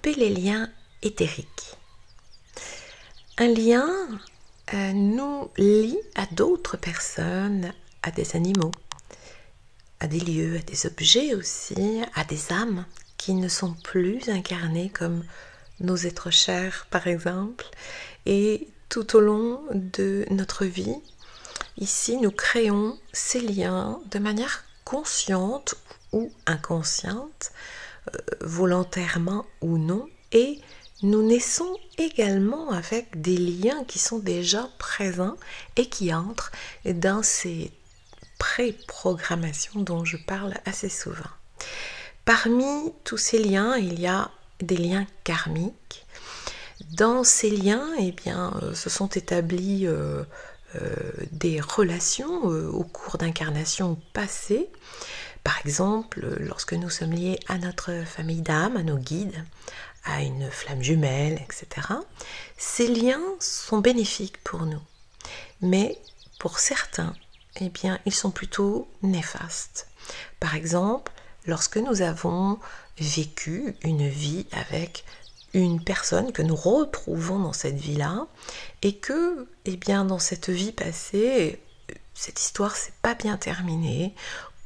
couper les liens éthériques. Un lien nous lie à d'autres personnes, à des animaux, à des lieux, à des objets aussi, à des âmes qui ne sont plus incarnées comme nos êtres chers par exemple. Et tout au long de notre vie, ici nous créons ces liens de manière consciente ou inconsciente, volontairement ou non, et nous naissons également avec des liens qui sont déjà présents et qui entrent dans ces pré-programmations dont je parle assez souvent. Parmi tous ces liens, il y a des liens karmiques. Dans ces liens, se sont établis des relations au cours d'incarnations passées. Par exemple, lorsque nous sommes liés à notre famille d'âme, à nos guides, à une flamme jumelle, etc. Ces liens sont bénéfiques pour nous. Mais pour certains, ils sont plutôt néfastes. Par exemple, lorsque nous avons vécu une vie avec une personne que nous retrouvons dans cette vie-là et que, dans cette vie passée, cette histoire s'est pas bien terminée,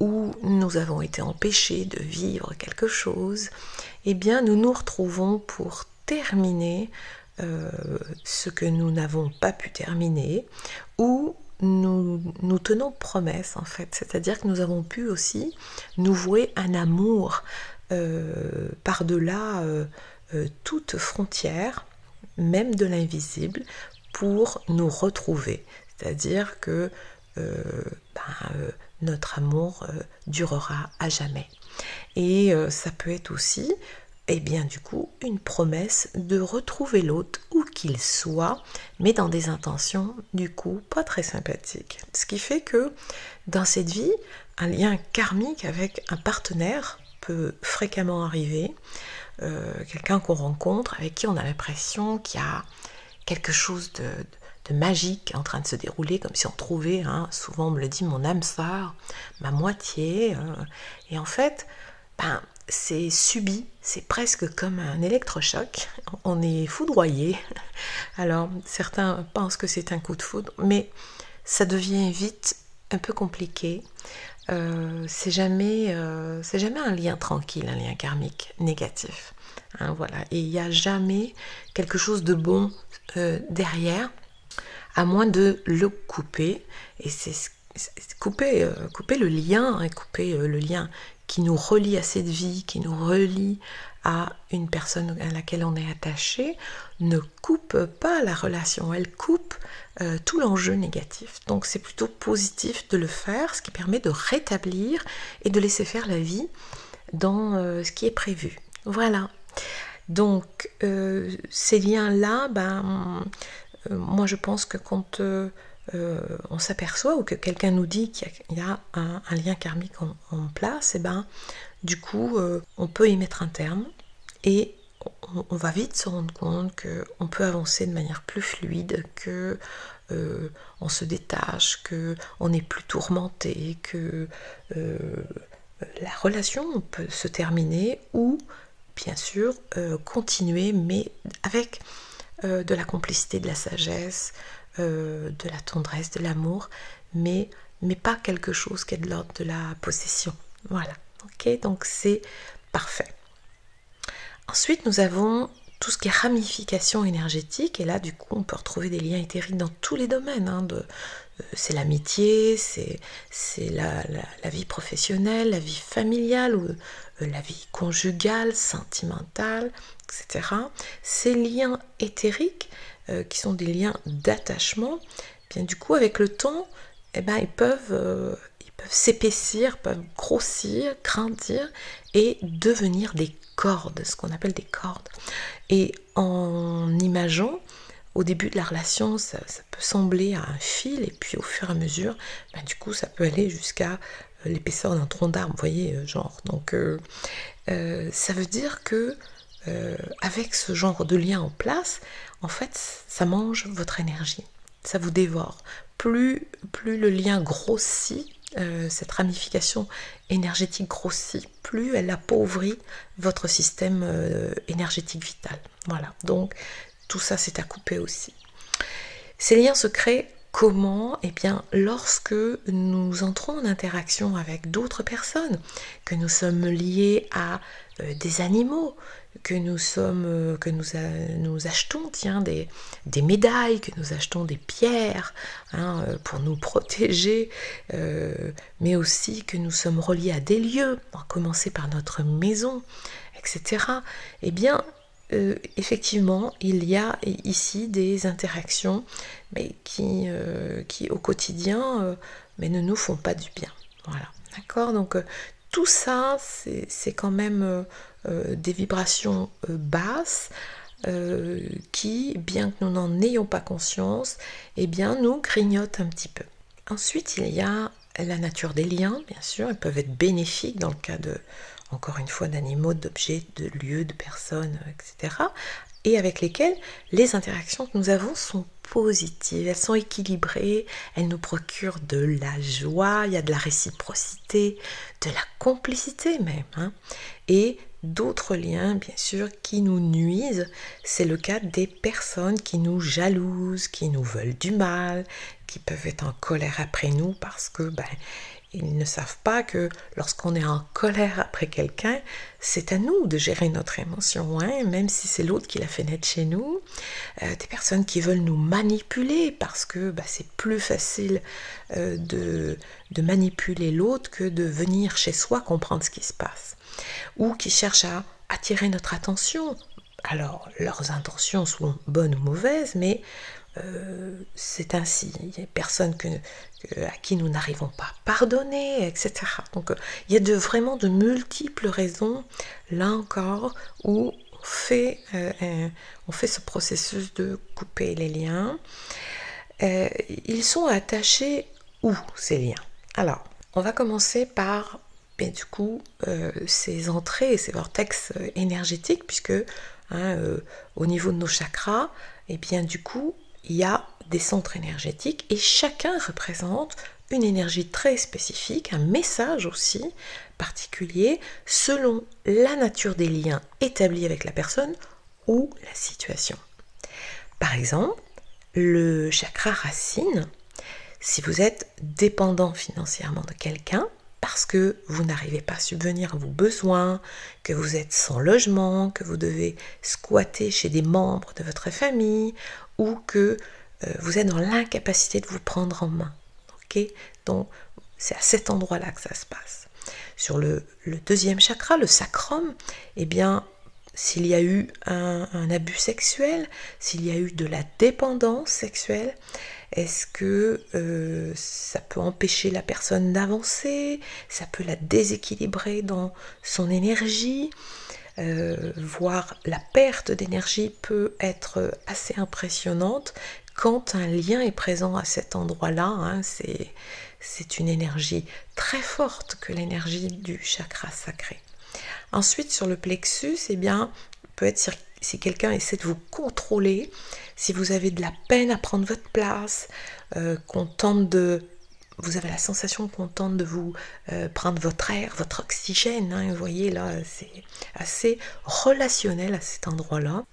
où nous avons été empêchés de vivre quelque chose, nous nous retrouvons pour terminer ce que nous n'avons pas pu terminer, ou nous tenons promesse en fait, c'est-à-dire que nous avons pu aussi nous vouer un amour par-delà toute frontière, même de l'invisible, pour nous retrouver. C'est-à-dire que notre amour durera à jamais. Et ça peut être aussi, une promesse de retrouver l'autre où qu'il soit, mais dans des intentions, pas très sympathiques. Ce qui fait que, dans cette vie, un lien karmique avec un partenaire peut fréquemment arriver, quelqu'un qu'on rencontre, avec qui on a l'impression qu'il y a quelque chose de magique en train de se dérouler, comme si on trouvait, souvent on me le dit, mon âme sœur, ma moitié, et en fait, c'est subi, c'est presque comme un électrochoc, on est foudroyé. Alors certains pensent que c'est un coup de foudre, mais ça devient vite un peu compliqué. C'est jamais un lien tranquille, un lien karmique négatif. Voilà. Et il n'y a jamais quelque chose de bon derrière, à moins de le couper. Et c'est couper le lien, couper le lien qui nous relie à cette vie, qui nous relie à une personne à laquelle on est attaché, ne coupe pas la relation, elle coupe tout l'enjeu négatif. Donc c'est plutôt positif de le faire, ce qui permet de rétablir et de laisser faire la vie dans ce qui est prévu. Voilà. Donc ces liens-là, moi je pense que quand on s'aperçoit ou que quelqu'un nous dit qu'il y a un lien karmique en place, on peut y mettre un terme et on va vite se rendre compte qu'on peut avancer de manière plus fluide, que on se détache, qu'on n'est plus tourmenté, que la relation peut se terminer ou bien sûr continuer, mais avec de la complicité, de la sagesse, de la tendresse, de l'amour, mais pas quelque chose qui est de l'ordre de la possession. Voilà, ok, donc c'est parfait. Ensuite, nous avons tout ce qui est ramification énergétique, et là, on peut retrouver des liens éthériques dans tous les domaines, c'est l'amitié, c'est la vie professionnelle, la vie familiale, ou la vie conjugale, sentimentale, etc. Ces liens éthériques, qui sont des liens d'attachement, avec le temps, ils peuvent s'épaissir, peuvent grossir, grandir et devenir des cordes, ce qu'on appelle des cordes. Et en imageant, au début de la relation, ça peut sembler à un fil, et puis au fur et à mesure, ça peut aller jusqu'à l'épaisseur d'un tronc d'arbre, vous voyez, genre. Donc, ça veut dire que avec ce genre de lien en place, en fait, ça mange votre énergie, ça vous dévore. Plus le lien grossit, cette ramification énergétique grossit, plus elle appauvrit votre système énergétique vital. Voilà, donc tout ça c'est à couper aussi. Ces liens se créent comment? Eh bien, lorsque nous entrons en interaction avec d'autres personnes, que nous sommes liés à des animaux, que nous achetons des médailles, que nous achetons des pierres pour nous protéger, mais aussi que nous sommes reliés à des lieux, à commencer par notre maison, etc. Eh bien, effectivement, il y a ici des interactions mais qui au quotidien mais ne nous font pas du bien. Voilà, d'accord. Donc tout ça, c'est quand même des vibrations basses qui, bien que nous n'en ayons pas conscience, eh bien, nous grignotent un petit peu. Ensuite, il y a la nature des liens, bien sûr. Ils peuvent être bénéfiques dans le cas de, encore une fois, d'animaux, d'objets, de lieux, de personnes, etc. Et avec lesquels les interactions que nous avons sont positives, elles sont équilibrées, elles nous procurent de la joie, il y a de la réciprocité, de la complicité même, et d'autres liens, bien sûr, qui nous nuisent. C'est le cas des personnes qui nous jalousent, qui nous veulent du mal, qui peuvent être en colère après nous parce que ils ne savent pas que lorsqu'on est en colère après quelqu'un, c'est à nous de gérer notre émotion, même si c'est l'autre qui l'a fait naître chez nous. Des personnes qui veulent nous manipuler parce que c'est plus facile de manipuler l'autre que de venir chez soi comprendre ce qui se passe. Ou qui cherchent à attirer notre attention. Alors, leurs intentions sont bonnes ou mauvaises, mais c'est ainsi. Il y a des personnes à qui nous n'arrivons pas à pardonner, etc. Donc il y a vraiment de multiples raisons, là encore, où on fait ce processus de couper les liens. Ils sont attachés où, ces liens? Alors, on va commencer par du coup ces entrées, ces vortex énergétiques, puisque au niveau de nos chakras, et bien du coup, il y a des centres énergétiques et chacun représente une énergie très spécifique, un message aussi particulier selon la nature des liens établis avec la personne ou la situation. Par exemple, le chakra racine, si vous êtes dépendant financièrement de quelqu'un, parce que vous n'arrivez pas à subvenir à vos besoins, que vous êtes sans logement, que vous devez squatter chez des membres de votre famille, ou que vous êtes dans l'incapacité de vous prendre en main. Okay? Donc, c'est à cet endroit-là que ça se passe. Sur le deuxième chakra, le sacrum, eh bien, s'il y a eu un abus sexuel, s'il y a eu de la dépendance sexuelle, est-ce que ça peut empêcher la personne d'avancer? Ça peut la déséquilibrer dans son énergie? Voire la perte d'énergie peut être assez impressionnante quand un lien est présent à cet endroit-là. C'est une énergie très forte que l'énergie du chakra sacré. Ensuite, sur le plexus, eh bien, peut être si quelqu'un essaie de vous contrôler, si vous avez de la peine à prendre votre place, vous avez la sensation qu'on tente de vous prendre votre air, votre oxygène. Vous voyez là, c'est assez relationnel à cet endroit-là.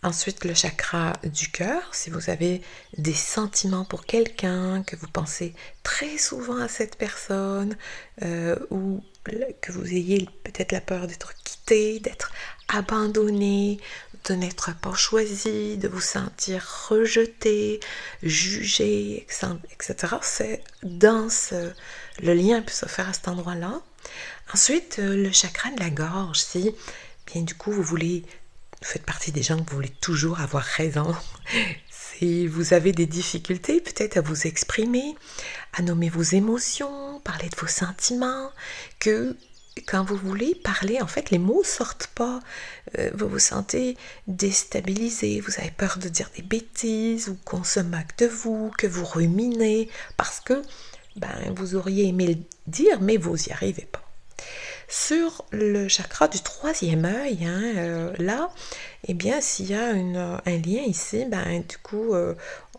Ensuite, le chakra du cœur, si vous avez des sentiments pour quelqu'un, que vous pensez très souvent à cette personne, ou que vous ayez peut-être la peur d'être quitté, d'être abandonné, de n'être pas choisi, de vous sentir rejeté, jugé, etc. C'est dense, le lien peut se faire à cet endroit-là. Ensuite, le chakra de la gorge, si bien du coup vous faites partie des gens que vous voulez toujours avoir raison. Si vous avez des difficultés peut-être à vous exprimer, à nommer vos émotions, parler de vos sentiments, que quand vous voulez parler, en fait, les mots ne sortent pas. Vous vous sentez déstabilisé, vous avez peur de dire des bêtises, ou qu'on se moque de vous, que vous ruminez, parce que vous auriez aimé le dire, mais vous n'y arrivez pas. Sur le chakra du troisième œil, là, eh bien, s'il y a un lien ici, du coup,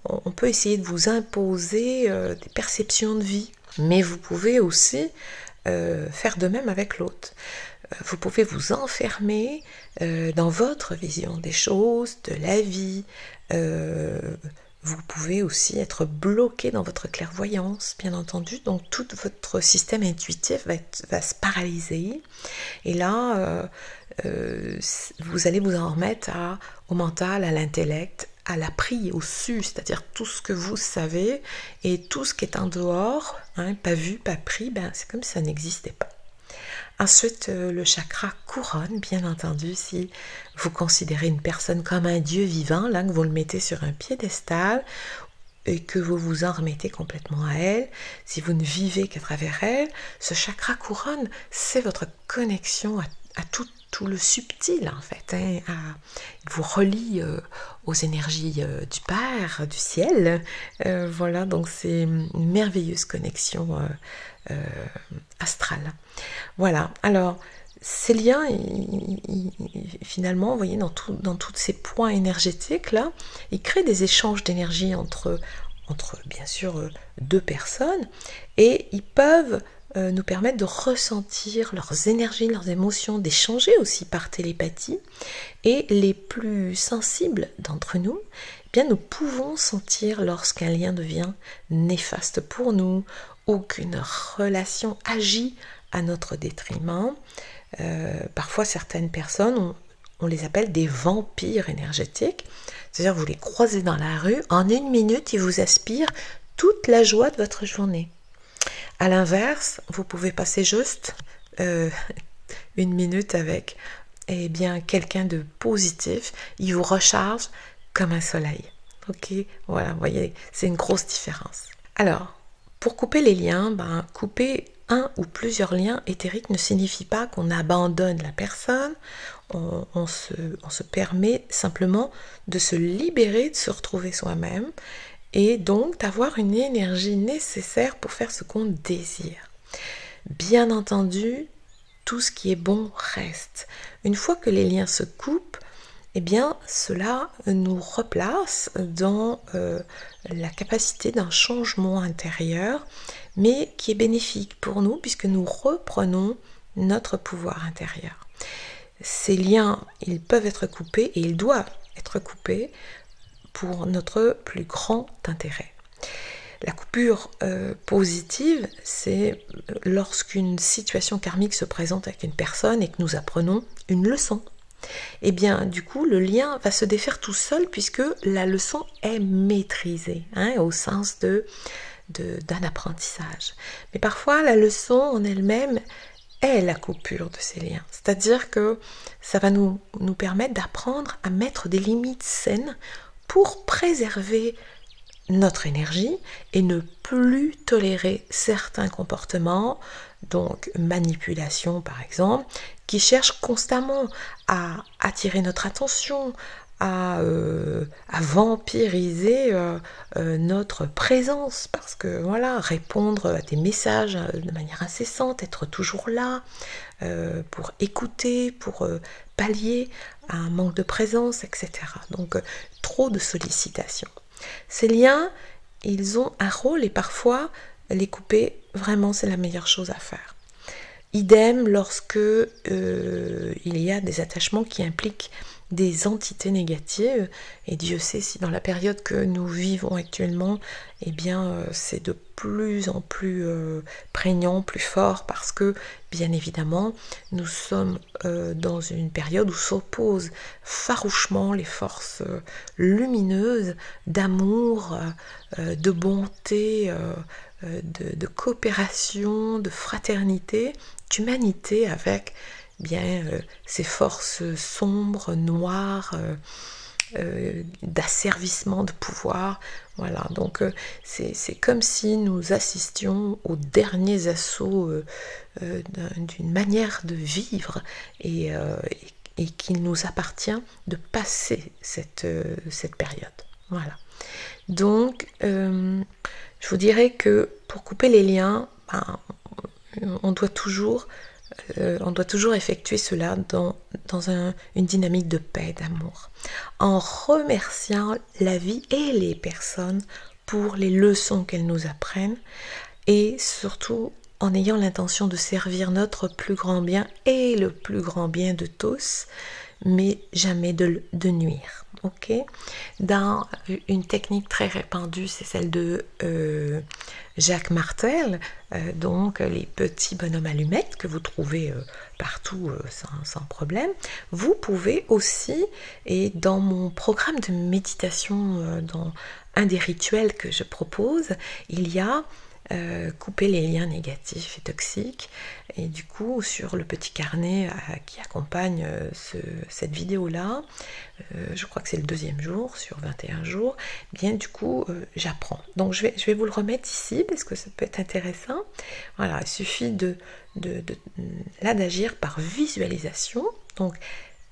on peut essayer de vous imposer des perceptions de vie. Mais vous pouvez aussi faire de même avec l'autre. Vous pouvez vous enfermer dans votre vision des choses, de la vie. Vous pouvez aussi être bloqué dans votre clairvoyance, bien entendu. Donc tout votre système intuitif va se paralyser. Et là, vous allez vous en remettre au mental, à l'intellect, à l'appris, au su, c'est-à-dire tout ce que vous savez et tout ce qui est en dehors, hein, pas vu, pas pris, ben, c'est comme si ça n'existait pas. Ensuite, le chakra couronne, bien entendu, si vous considérez une personne comme un dieu vivant, là, que vous le mettez sur un piédestal et que vous vous en remettez complètement à elle, si vous ne vivez qu'à travers elle, ce chakra couronne, c'est votre connexion à tout le subtil, en fait. Hein, il vous relie aux énergies du Père, du ciel. Voilà, donc c'est une merveilleuse connexion astrale. Voilà, alors ces liens, finalement, vous voyez, dans tous ces points énergétiques, là, ils créent des échanges d'énergie entre bien sûr, deux personnes, et ils peuvent nous permettre de ressentir leurs énergies, leurs émotions, d'échanger aussi par télépathie. Et les plus sensibles d'entre nous, eh bien, nous pouvons sentir lorsqu'un lien devient néfaste pour nous ou qu'une relation agit à notre détriment. Parfois, certaines personnes, on les appelle des vampires énergétiques. C'est-à-dire, vous les croisez dans la rue, en 1 minute, ils vous aspirent toute la joie de votre journée. À l'inverse, vous pouvez passer juste 1 minute avec quelqu'un de positif, il vous recharge comme un soleil. Ok, voilà, vous voyez, c'est une grosse différence. Alors, pour couper les liens, couper un ou plusieurs liens éthériques ne signifie pas qu'on abandonne la personne, on se permet simplement de se libérer, de se retrouver soi-même et donc d'avoir une énergie nécessaire pour faire ce qu'on désire. Bien entendu, tout ce qui est bon reste. Une fois que les liens se coupent, eh bien, cela nous replace dans la capacité d'un changement intérieur, mais qui est bénéfique pour nous puisque nous reprenons notre pouvoir intérieur. Ces liens, ils peuvent être coupés et ils doivent être coupés pour notre plus grand intérêt. La coupure positive, c'est lorsqu'une situation karmique se présente avec une personne et que nous apprenons une leçon. Eh bien, du coup, le lien va se défaire tout seul puisque la leçon est maîtrisée, hein, au sens d'un apprentissage. Mais parfois, la leçon en elle-même est la coupure de ces liens. C'est-à-dire que ça va nous permettre d'apprendre à mettre des limites saines pour préserver notre énergie et ne plus tolérer certains comportements, donc manipulation par exemple, qui cherchent constamment à attirer notre attention, à vampiriser notre présence, parce que voilà, répondre à des messages de manière incessante, être toujours là pour écouter, pour pallier à un manque de présence, etc. Donc trop de sollicitations. Ces liens, ils ont un rôle et parfois les couper, vraiment c'est la meilleure chose à faire. Idem lorsque il y a des attachements qui impliquent des entités négatives, et Dieu sait si dans la période que nous vivons actuellement, eh bien c'est de plus en plus prégnant, plus fort, parce que bien évidemment nous sommes dans une période où s'opposent farouchement les forces lumineuses d'amour, de bonté, de coopération, de fraternité, d'humanité avec ces forces sombres, noires, d'asservissement, de pouvoir. Voilà, donc c'est comme si nous assistions aux derniers assauts d'une manière de vivre et qu'il nous appartient de passer cette période. Voilà. Donc, je vous dirais que pour couper les liens, on doit toujours effectuer cela dans une dynamique de paix, d'amour, en remerciant la vie et les personnes pour les leçons qu'elles nous apprennent et surtout en ayant l'intention de servir notre plus grand bien et le plus grand bien de tous, mais jamais de nuire. Ok. Dans une technique très répandue, c'est celle de Jacques Martel, donc les petits bonhommes allumettes que vous trouvez partout sans problème. Vous pouvez aussi, et dans mon programme de méditation, dans un des rituels que je propose, il y a couper les liens négatifs et toxiques, et du coup sur le petit carnet qui accompagne cette vidéo là, je crois que c'est le 2e jour sur 21 jours, bien du coup j'apprends. Donc je vais vous le remettre ici parce que ça peut être intéressant. Voilà, il suffit là d'agir par visualisation, donc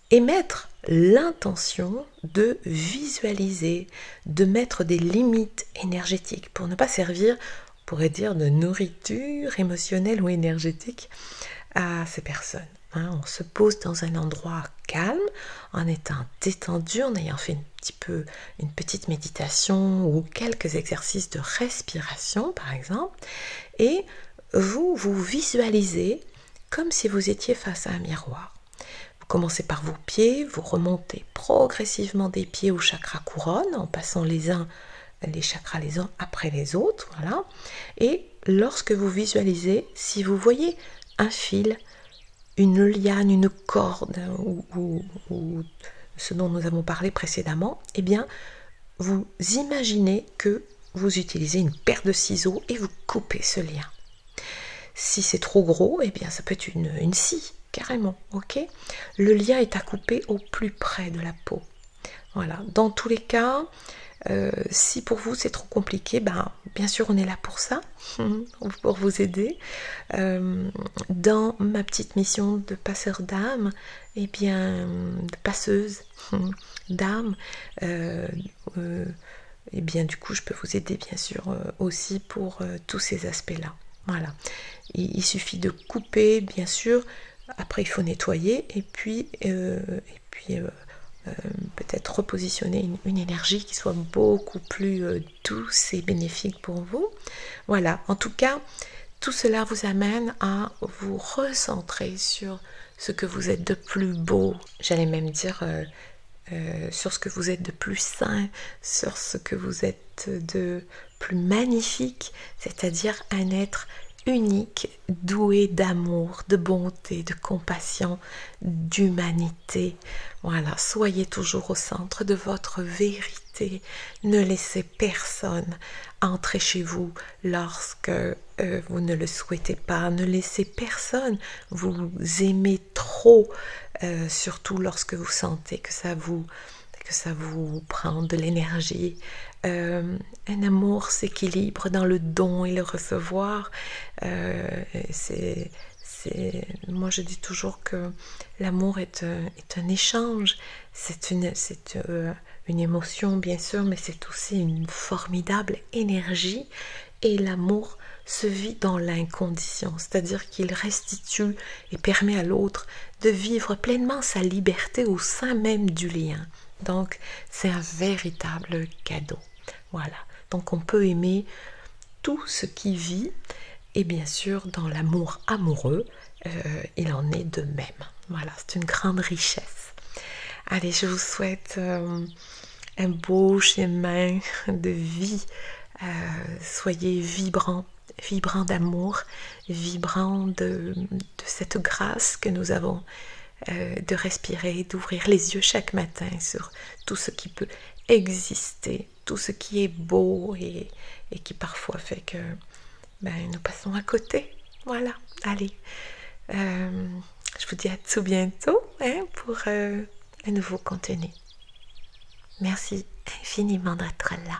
émettre l'intention de visualiser, de mettre des limites énergétiques pour ne pas servir, on pourrait dire, de nourriture émotionnelle ou énergétique à ces personnes. On se pose dans un endroit calme, en étant détendu, en ayant fait une petite méditation ou quelques exercices de respiration par exemple, et vous visualisez comme si vous étiez face à un miroir. Vous commencez par vos pieds, vous remontez progressivement des pieds au chakra couronne en passant les chakras les uns après les autres, voilà. Et lorsque vous visualisez, si vous voyez un fil, une liane, une corde ou ce dont nous avons parlé précédemment, eh bien vous imaginez que vous utilisez une paire de ciseaux et vous coupez ce lien. Si c'est trop gros, eh bien ça peut être une scie, carrément, ok. Le lien est à couper au plus près de la peau. Voilà, dans tous les cas, si pour vous c'est trop compliqué, bien sûr on est là pour ça, pour vous aider. Dans ma petite mission de passeur d'âme, de passeuse d'âme, bien du coup je peux vous aider bien sûr aussi pour tous ces aspects-là. Voilà, il suffit de couper, bien sûr. Après il faut nettoyer et puis peut-être repositionner une énergie qui soit beaucoup plus douce et bénéfique pour vous. Voilà, en tout cas, tout cela vous amène à vous recentrer sur ce que vous êtes de plus beau, j'allais même dire sur ce que vous êtes de plus sain, sur ce que vous êtes de plus magnifique, c'est-à-dire un être unique, doué d'amour, de bonté, de compassion, d'humanité. Voilà, soyez toujours au centre de votre vérité. Ne laissez personne entrer chez vous lorsque vous ne le souhaitez pas. Ne laissez personne vous aimer trop, surtout lorsque vous sentez que ça vous prend de l'énergie. Un amour s'équilibre dans le don et le recevoir. Moi je dis toujours que l'amour est un échange, c'est une émotion bien sûr, mais c'est aussi une formidable énergie, et l'amour se vit dans l'incondition, c'est-à-dire qu'il restitue et permet à l'autre de vivre pleinement sa liberté au sein même du lien. Donc c'est un véritable cadeau. Voilà, donc on peut aimer tout ce qui vit, et bien sûr dans l'amour amoureux il en est de même. Voilà, c'est une grande richesse. Allez, je vous souhaite un beau chemin de vie. Soyez vibrants d'amour, vibrants de cette grâce que nous avons de respirer, d'ouvrir les yeux chaque matin sur tout ce qui peut exister, tout ce qui est beau et qui parfois fait que nous passons à côté. Voilà, allez, je vous dis à tout bientôt pour un nouveau contenu. Merci infiniment d'être là.